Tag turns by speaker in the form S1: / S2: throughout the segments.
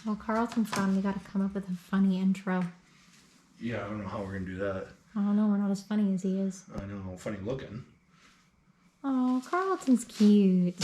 S1: Well, Carlton's gone. We gotta come up with a funny intro.
S2: Yeah, I don't know how we're gonna do that.
S1: I don't know. We're not as funny as he is.
S2: I know, funny looking.
S1: Oh, Carlton's cute.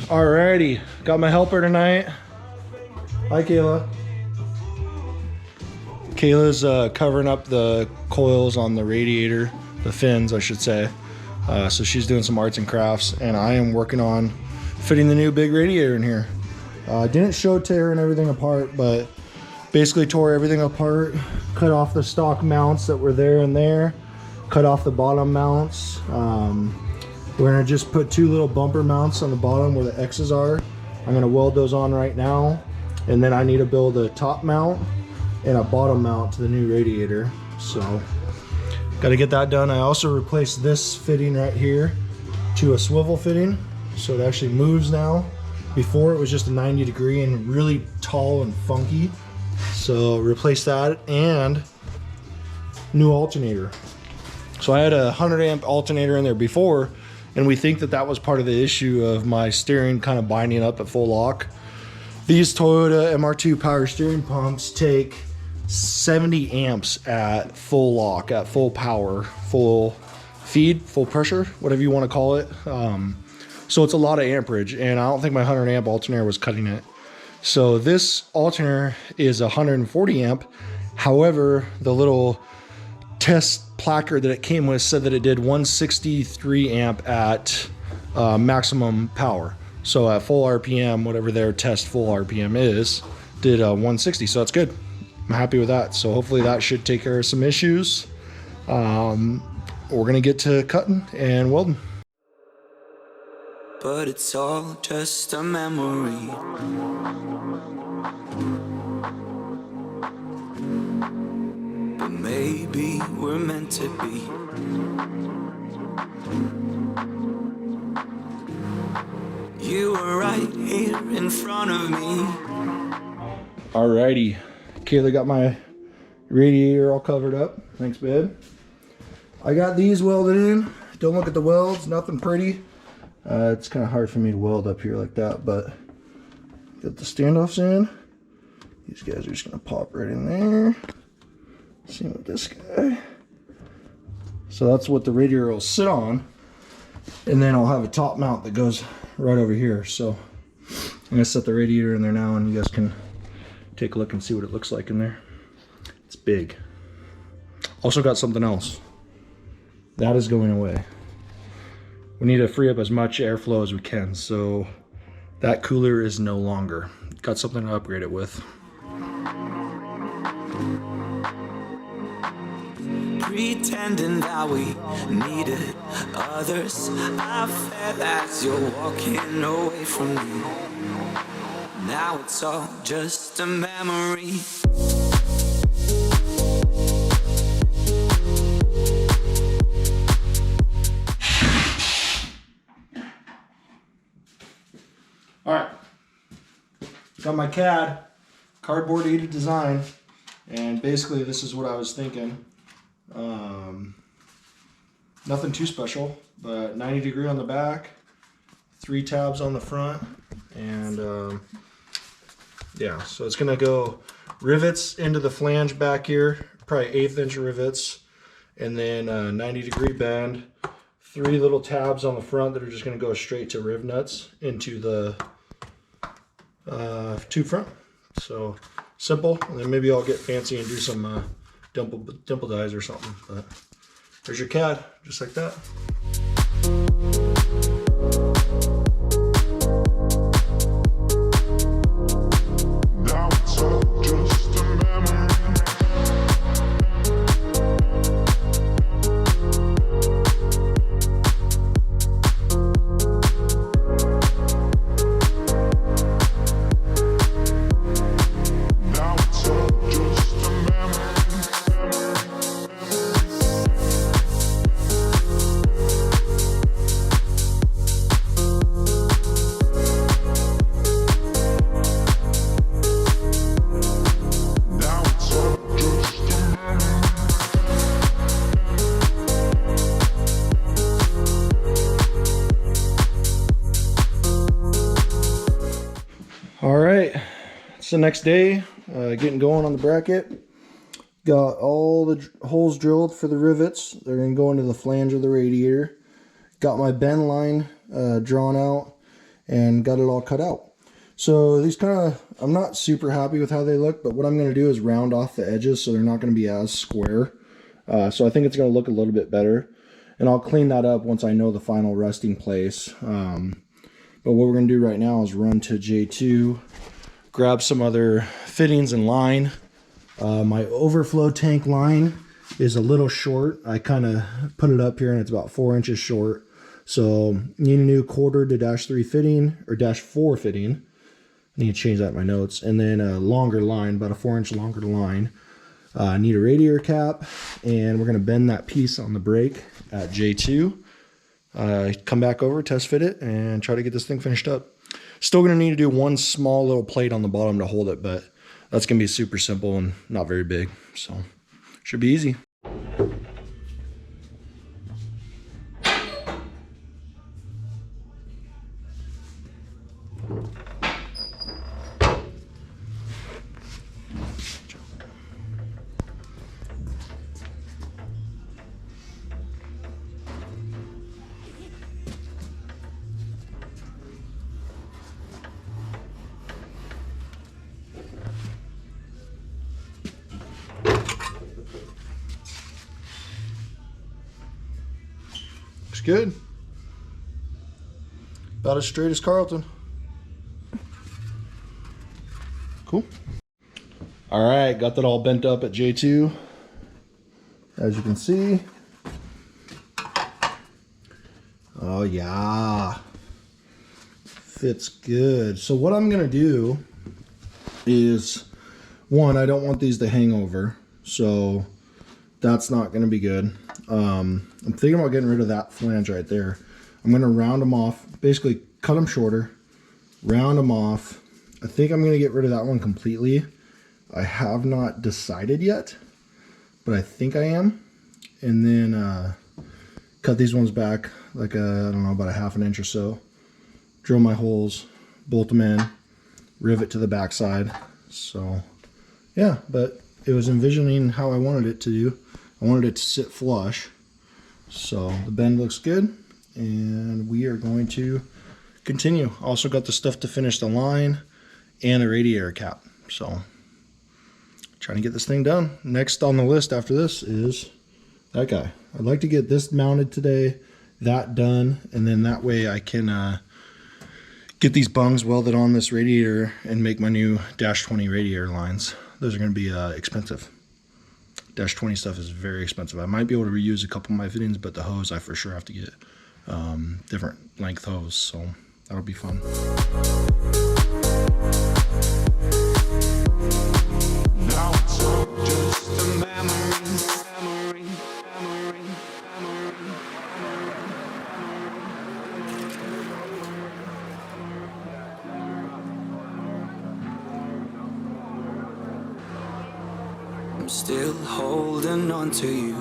S2: Alrighty, got my helper tonight. Hi, Kayla. Kayla's covering up the coils on the radiator, the fins, I should say. So she's doing some arts and crafts, and I am working on fitting the new big radiator in here. Didn't show tearing everything apart, but basically tore everything apart, cut off the stock mounts that were there and there, cut off the bottom mounts. We're gonna just put two little bumper mounts on the bottom where the X's are. I'm gonna weld those on right now. And then I need to build a top mount and a bottom mount to the new radiator. So, gotta get that done. I also replaced this fitting right here to a swivel fitting. So it actually moves now. Before it was just a 90 degree and really tall and funky. So replace that and new alternator. So I had a 100 amp alternator in there before, and we think that that was part of the issue of my steering kind of binding up at full lock. These Toyota MR2 power steering pumps take 70 amps at full lock, at full power, full feed, full pressure, whatever you want to call it. So it's a lot of amperage, and I don't think my 100 amp alternator was cutting it. So this alternator is 140 amp. However, the little test placard that it came with said that it did 163 amp at maximum power. So at full RPM, whatever their test full RPM is, did 160, so that's good. I'm happy with that. So hopefully that should take care of some issues. We're gonna get to cutting and welding.
S3: But it's all just a memory. But maybe we're meant to be. You were right here in front of me.
S2: Alrighty, Kayla got my radiator all covered up. Thanks, babe. I got these welded in. Don't look at the welds, nothing pretty. It's kind of hard for me to weld up here like that, but got the standoffs in. These guys are just gonna pop right in there. Same with this guy. So that's what the radiator will sit on. And then I'll have a top mount that goes right over here. So I'm gonna set the radiator in there now, and you guys can take a look and see what it looks like in there. It's big. Also got something else. That is going away. We need to free up as much airflow as we can, so that cooler is no longer. Got something to upgrade it with.
S3: Pretending that we needed others. I felt as you're walking away from me. Now it's all just a memory.
S2: Alright, got my CAD, cardboard aided design, and basically this is what I was thinking. Nothing too special, but 90 degree on the back, 3 tabs on the front, and yeah, so it's gonna go rivets into the flange back here, probably 1/8 inch rivets, and then 90 degree bend, 3 little tabs on the front that are just gonna go straight to riv nuts into the tube front. So simple, and then maybe I'll get fancy and do some dimple dies or something. But there's your CAD, just like that.
S4: Now it's all just a memory. Now it's all just a memory.
S2: it's the next day, getting going on the bracket. Got all the holes drilled for the rivets. They're going to go into the flange of the radiator. Got my bend line drawn out and got it all cut out. So these kind of, I'm not super happy with how they look, but what I'm going to do is round off the edges so they're not going to be as square. So I think it's going to look a little bit better. And I'll clean that up once I know the final resting place. But what we're going to do right now is run to J2, grab some other fittings and line. My overflow tank line is a little short. I kind of put it up here and it's about 4 inches short. So need a new quarter to -3 fitting or -4 fitting. I need to change that in my notes. And then a longer line, about a 4-inch longer line. Need a radiator cap, and we're going to bend that piece on the brake at J2. Come back over, test fit it, and try to get this thing finished up. Still going to need to do one small little plate on the bottom to hold it, but that's going to be super simple and not very big. So should be easy. Looks good. About as straight as Carlton. Cool. All right, got that all bent up at J2. As you can see. Oh yeah. Fits good. So what I'm gonna do is, one, I don't want these to hang over. So that's not gonna be good. I'm thinking about getting rid of that flange right there. I'm going to round them off, basically cut them shorter, round them off. I think I'm going to get rid of that one completely. I have not decided yet, but I think I am. And then cut these ones back like I don't know, about a ½ inch or so. Drill my holes, bolt them in, rivet to the backside. So yeah, but it was envisioning how I wanted it to do. I wanted it to sit flush. So the bend looks good, and we are going to continue. Also got the stuff to finish the line and the radiator cap. So trying to get this thing done. Next on the list after this is that guy. I'd like to get this mounted today, that done, and then that way I can get these bungs welded on this radiator and make my new -20 radiator lines. Those are going to be expensive. -20 stuff is very expensive. I might be able to reuse a couple of my fittings, but the hose I for sure have to get different length hose, so that'll be fun.
S3: Now it's all just a memory. I'm still holding on to you.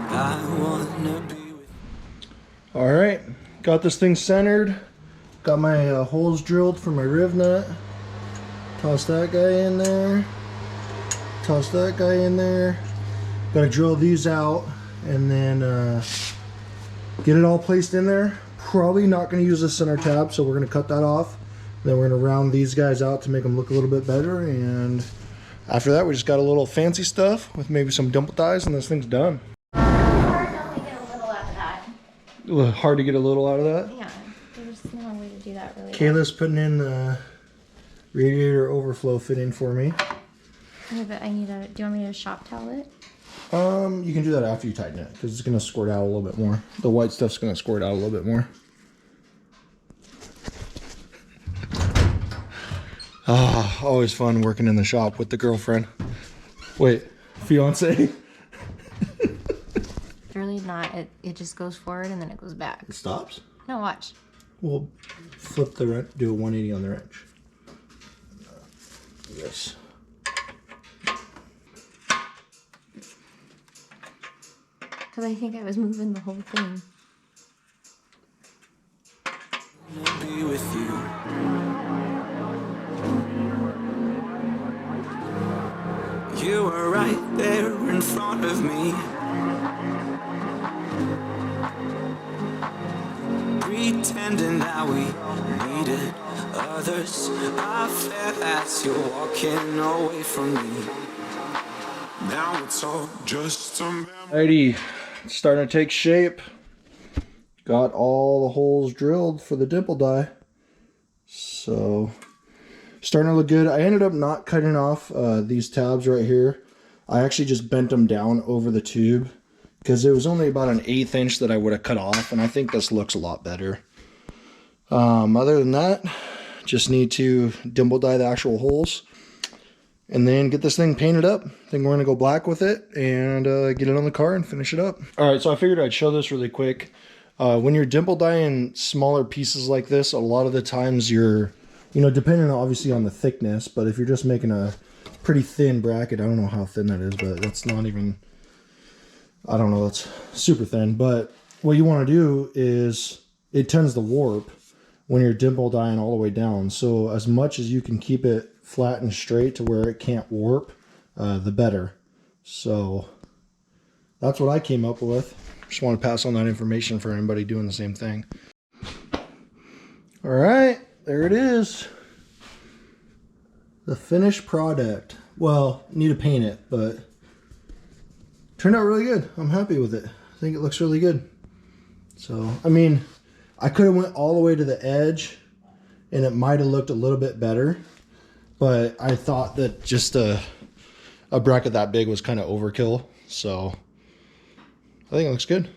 S3: I wanna be with you.
S2: All right, got this thing centered. Got my holes drilled for my riv nut. Toss that guy in there. Toss that guy in there. Got to drill these out and then get it all placed in there. Probably not going to use the center tab, so we're going to cut that off. Then we're going to round these guys out to make them look a little bit better. And after that, we just got a little fancy stuff with maybe some dimple ties, and this thing's done.
S1: Hard to only get a little out of that.
S2: Hard to get a little out of that.
S1: Yeah, there's no way to do that really.
S2: Kayla's putting in the radiator overflow fitting for me.
S1: Okay, but I need a. Do you want me to shop towel it?
S2: You can do that after you tighten it because it's gonna squirt out a little bit more. The white stuff's gonna squirt out a little bit more. Ah, always fun working in the shop with the girlfriend. Wait, fiance?
S1: It's really not. It just goes forward and then it goes back.
S2: It stops?
S1: No, watch.
S2: We'll flip the wrench, do a 180 on the wrench. Yes.
S1: Because I think I was moving the whole thing.
S3: in front of me. Pretending that we needed others. I felt as you're walking away from me.
S4: Now it's all just a memory.
S2: Alrighty, it's starting to take shape. Got all the holes drilled for the dimple die. So, starting to look good. I ended up not cutting off these tabs right here. I actually just bent them down over the tube because it was only about an 1/8 inch that I would have cut off, and I think this looks a lot better. Other than that, just need to dimple die the actual holes and then get this thing painted up. I think we're going to go black with it and get it on the car and finish it up. Alright, so I figured I'd show this really quick. When you're dimple dyeing smaller pieces like this, a lot of the times you're, you know, depending obviously on the thickness, but if you're just making a pretty thin bracket, I don't know how thin that is, but that's not even, I don't know, that's super thin. But what you want to do is, it tends to warp when you're dimple dyeing all the way down. So as much as you can keep it flat and straight to where it can't warp, the better. So that's what I came up with. Just want to pass on that information for anybody doing the same thing. All right, there it is. The finished product. Well, need to paint it, but turned out really good. I'm happy with it. I think it looks really good. So, I mean, I could have went all the way to the edge and it might have looked a little bit better, but I thought that just a bracket that big was kind of overkill. So I think it looks good.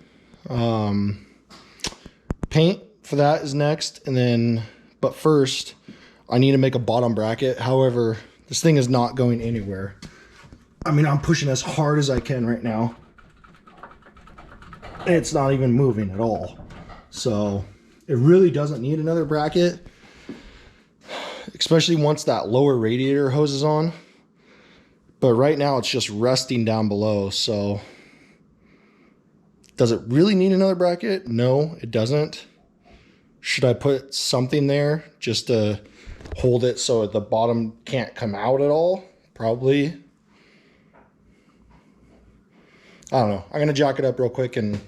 S2: Paint for that is next, and then, but first I need to make a bottom bracket. However, this thing is not going anywhere. I mean, I'm pushing as hard as I can right now. It's not even moving at all. So it really doesn't need another bracket, especially once that lower radiator hose is on. But right now it's just resting down below. So does it really need another bracket? No, it doesn't. Should I put something there just to hold it so the bottom can't come out at all? Probably. I don't know. I'm going to jack it up real quick and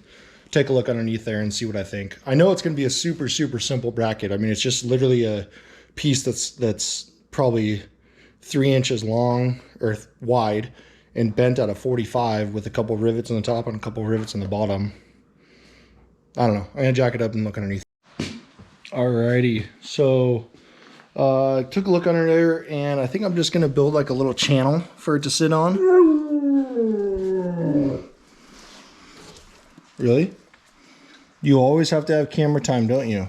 S2: take a look underneath there and see what I think. I know it's going to be a super, super simple bracket. I mean, it's just literally a piece that's probably 3 inches long or wide and bent out of 45 with a couple rivets on the top and a couple rivets on the bottom. I don't know. I'm going to jack it up and look underneath. Alrighty. So took a look under there, and I think I'm just going to build like a little channel for it to sit on. Really? You always have to have camera time, don't you?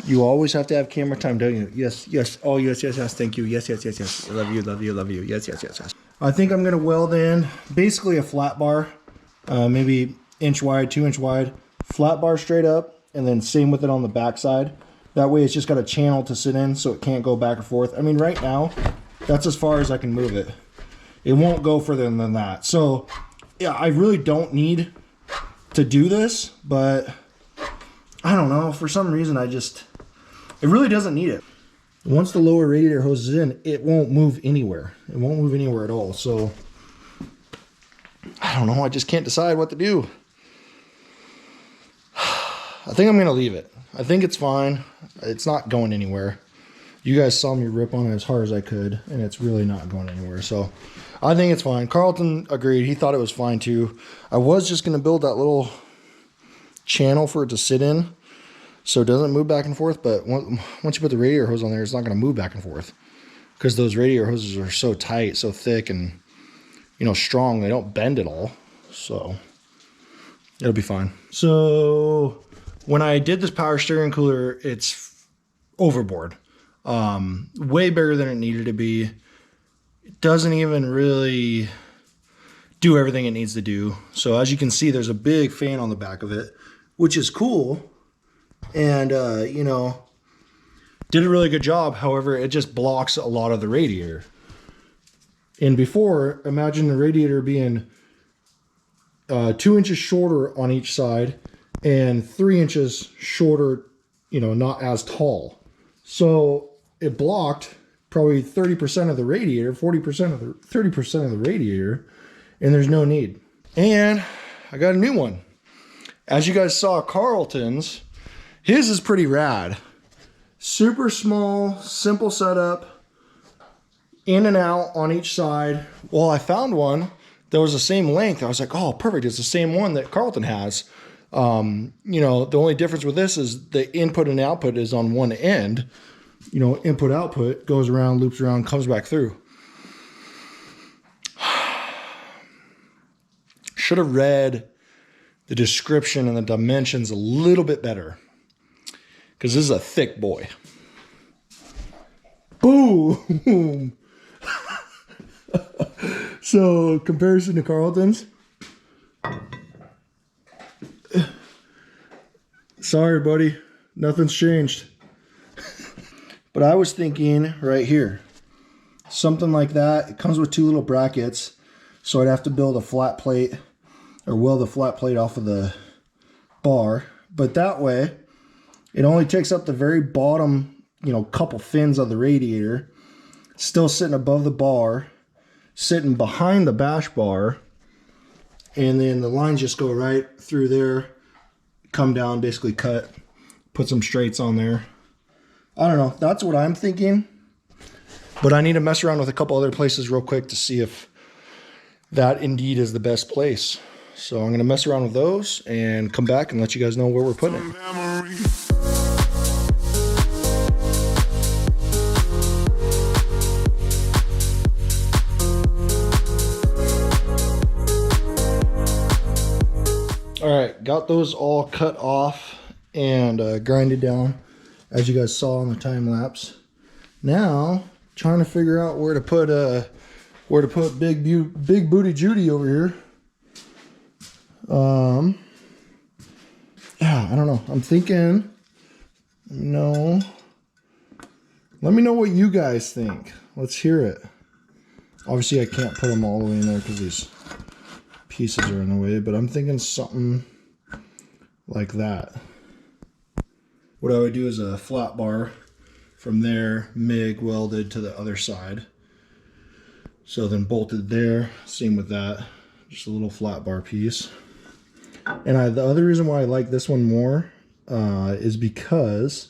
S2: You always have to have camera time, don't you? Yes, yes. Oh, yes, yes, yes. Thank you. Yes, yes, yes, yes. I love you, love you, love you. Yes, yes, yes, yes. I think I'm going to weld in basically a flat bar, maybe inch wide, 2 inch wide, flat bar straight up, and then same with it on the back side. That way it's just got a channel to sit in so it can't go back and forth. I mean, right now, that's as far as I can move it. It won't go further than that. So, yeah, I really don't need to do this, but I don't know. For some reason, it really doesn't need it. Once the lower radiator hose is in, it won't move anywhere. It won't move anywhere at all. So, I don't know. I just can't decide what to do. I think I'm going to leave it. I think it's fine. It's not going anywhere. You guys saw me rip on it as hard as I could, and it's really not going anywhere. So I think it's fine. Carlton agreed. He thought it was fine too. I was just going to build that little channel for it to sit in so it doesn't move back and forth. But once you put the radiator hose on there, it's not going to move back and forth because those radiator hoses are so tight, so thick, and, you know, strong. They don't bend at all. So it'll be fine. So when I did this power steering cooler, it's overboard. Way bigger than it needed to be. It doesn't even really do everything it needs to do. So as you can see, there's a big fan on the back of it, which is cool. And, you know, did a really good job. However, it just blocks a lot of the radiator. And before, imagine the radiator being 2 inches shorter on each side and 3 inches shorter, you know, not as tall. So it blocked probably 30% of the radiator, 30% of the radiator. and there's no need. And I got a new one. As you guys saw Carlton's, his is pretty rad. Super small, simple setup, in and out on each side. Well, I found one that was the same length. I was like, oh, perfect. It's the same one that Carlton has. You know, the only difference with this is the input and output is on one end. You know, input output goes around, loops around, comes back through. Should have read the description and the dimensions a little bit better, because this is a thick boy. Boom. So comparison to Carlton's. Sorry, buddy. Nothing's changed. But I was thinking right here, something like that. It comes with 2 little brackets. So I'd have to build a flat plate or weld the flat plate off of the bar. But that way, it only takes up the very bottom, you know, couple fins of the radiator. Still sitting above the bar, sitting behind the bash bar. And then the lines just go right through there, come down, basically cut, put some straights on there. I don't know. That's what I'm thinking. But I need to mess around with a couple other places real quick to see if that indeed is the best place. So I'm going to mess around with those and come back and let you guys know where we're putting it. All right, got those all cut off and grinded down, as you guys saw on the time lapse. Now, trying to figure out where to put Big Booty Judy over here. Yeah, I don't know. I'm thinking, no. Let me know what you guys think. Let's hear it. Obviously, I can't put them all the way in there because these pieces are in the way, but I'm thinking something like that. What I would do is a flat bar from there, MIG welded to the other side. So then bolted there, same with that, just a little flat bar piece. And the other reason why I like this one more is because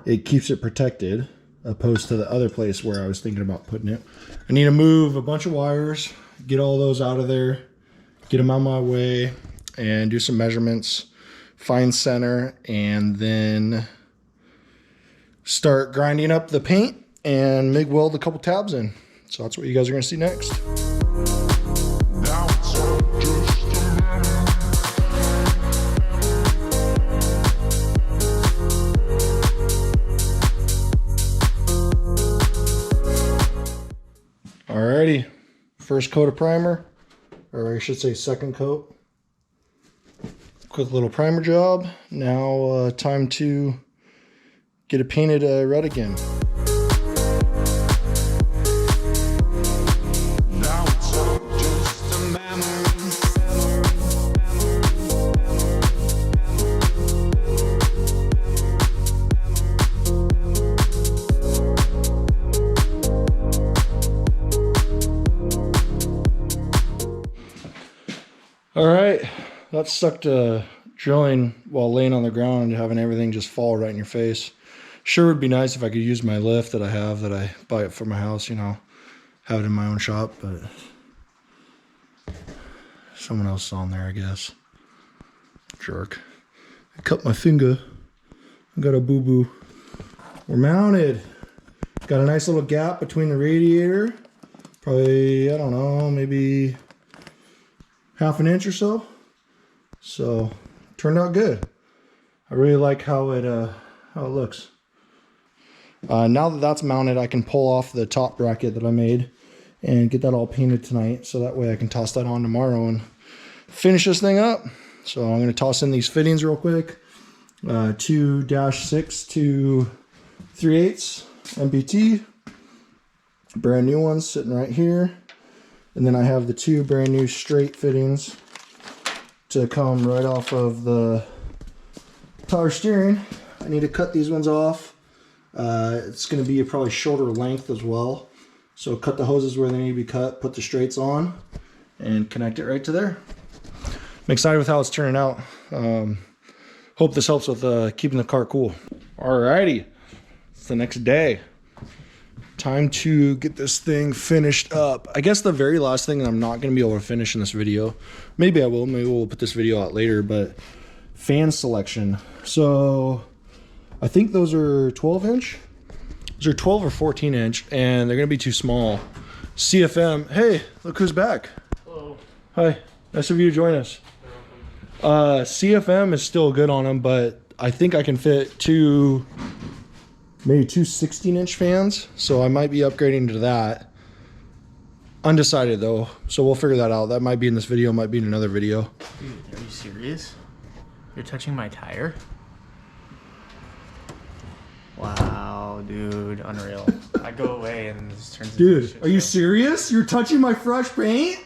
S2: it keeps it protected, opposed to the other place where I was thinking about putting it. I need to move a bunch of wires, get all those out of there, get them out of my way, and do some measurements, find center, and then start grinding up the paint and MIG weld a couple tabs in. So that's what you guys are going to see next.
S4: Now it's all just a memory.
S2: Alrighty, first coat of primer, or I should say second coat. Quick little primer job. Now time to get it painted red again.
S3: Now it's all just a memory.
S2: All right, that sucked drilling while laying on the ground and having everything just fall right in your face. Sure would be nice if I could use my lift that I have, that I buy it for my house, you know, have it in my own shop, but someone else is on there, I guess. Jerk. I cut my finger. I got a boo-boo. We're mounted. Got a nice little gap between the radiator. Probably, I don't know, maybe half an inch or so. So, turned out good. I really like how it looks. Now that that's mounted, I can pull off the top bracket that I made and get that all painted tonight. So that way I can toss that on tomorrow and finish this thing up. So I'm going to toss in these fittings real quick. 2-6 to 3/8 MPT. Brand new ones sitting right here. And then I have the 2 brand new straight fittings to come right off of the power steering. I need to cut these ones off. It's going to be a probably shorter length as well. So cut the hoses where they need to be cut, put the straights on, and connect it right to there. I'm excited with how it's turning out. Hope this helps with keeping the car cool. Alrighty, it's the next day. Time to get this thing finished up. I guess the very last thing that I'm not going to be able to finish in this video, maybe I will, maybe we'll put this video out later, but fan selection. So I think those are 12 inch. Those are 12 or 14 inch, and they're going to be too small. CFM, hey, look who's back.
S5: Hello.
S2: Hi, nice of you to join us. CFM is still good on them, but I think I can fit maybe two 16-inch fans, so I might be upgrading to that. Undecided though, so we'll figure that out. That might be in this video, might be in another video.
S5: Dude, are you serious? You're touching my tire? Wow, dude, unreal. I go away and this turns into a
S2: Dude,
S5: shit
S2: are you
S5: show.
S2: serious? You're touching my fresh paint?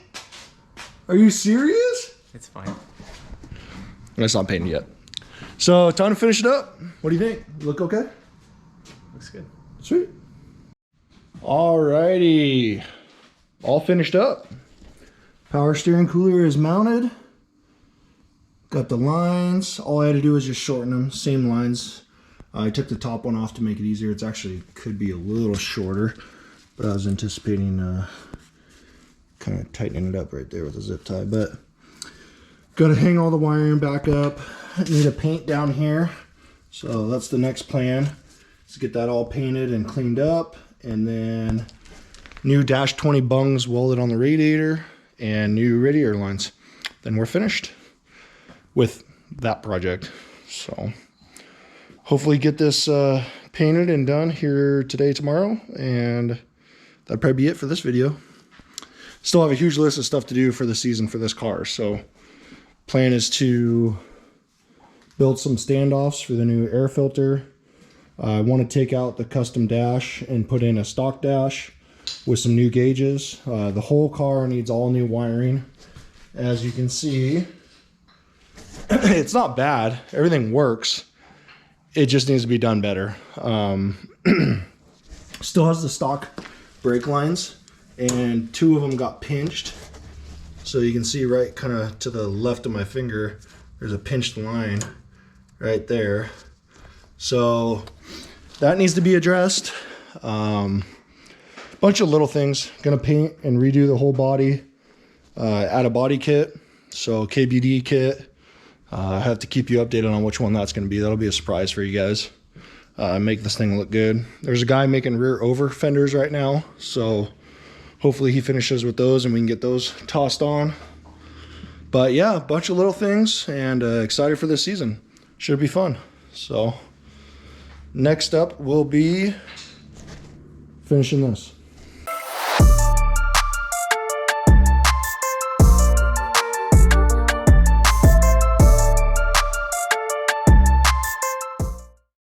S2: Are you serious?
S5: It's fine.
S2: It's not painted yet. So time to finish it up. What do you think? Look okay?
S5: Looks good.
S2: Sweet. Alrighty. All finished up. Power steering cooler is mounted. Got the lines. All I had to do was just shorten them. Same lines. I took the top one off to make it easier. It's actually could be a little shorter, but I was anticipating kind of tightening it up right there with a zip tie. But got to hang all the wiring back up. Need a paint down here. So that's the next plan. Let's get that all painted and cleaned up, and then new dash 20 bungs welded on the radiator and new radiator lines. Then we're finished with that project. So hopefully get this painted and done here today, tomorrow, and that'd probably be it for this video. Still have a huge list of stuff to do for the season for this car. So plan is to build some standoffs for the new air filter. I want to take out the custom dash and put in a stock dash with some new gauges. The whole car needs all new wiring. As you can see, it's not bad. Everything works. It just needs to be done better. Still has the stock brake lines, and two of them got pinched. So you can see right kind of to the left of my finger, there's a pinched line right there. So that needs to be addressed. Bunch of little things. Gonna paint and redo the whole body. Add a body kit. So KBD kit. I have to keep you updated on which one that's gonna be. That'll be a surprise for you guys. Make this thing look good. There's a guy making rear over fenders right now. So hopefully he finishes with those and we can get those tossed on. But yeah, a bunch of little things, and excited for this season. Should be fun. So next up will be finishing this.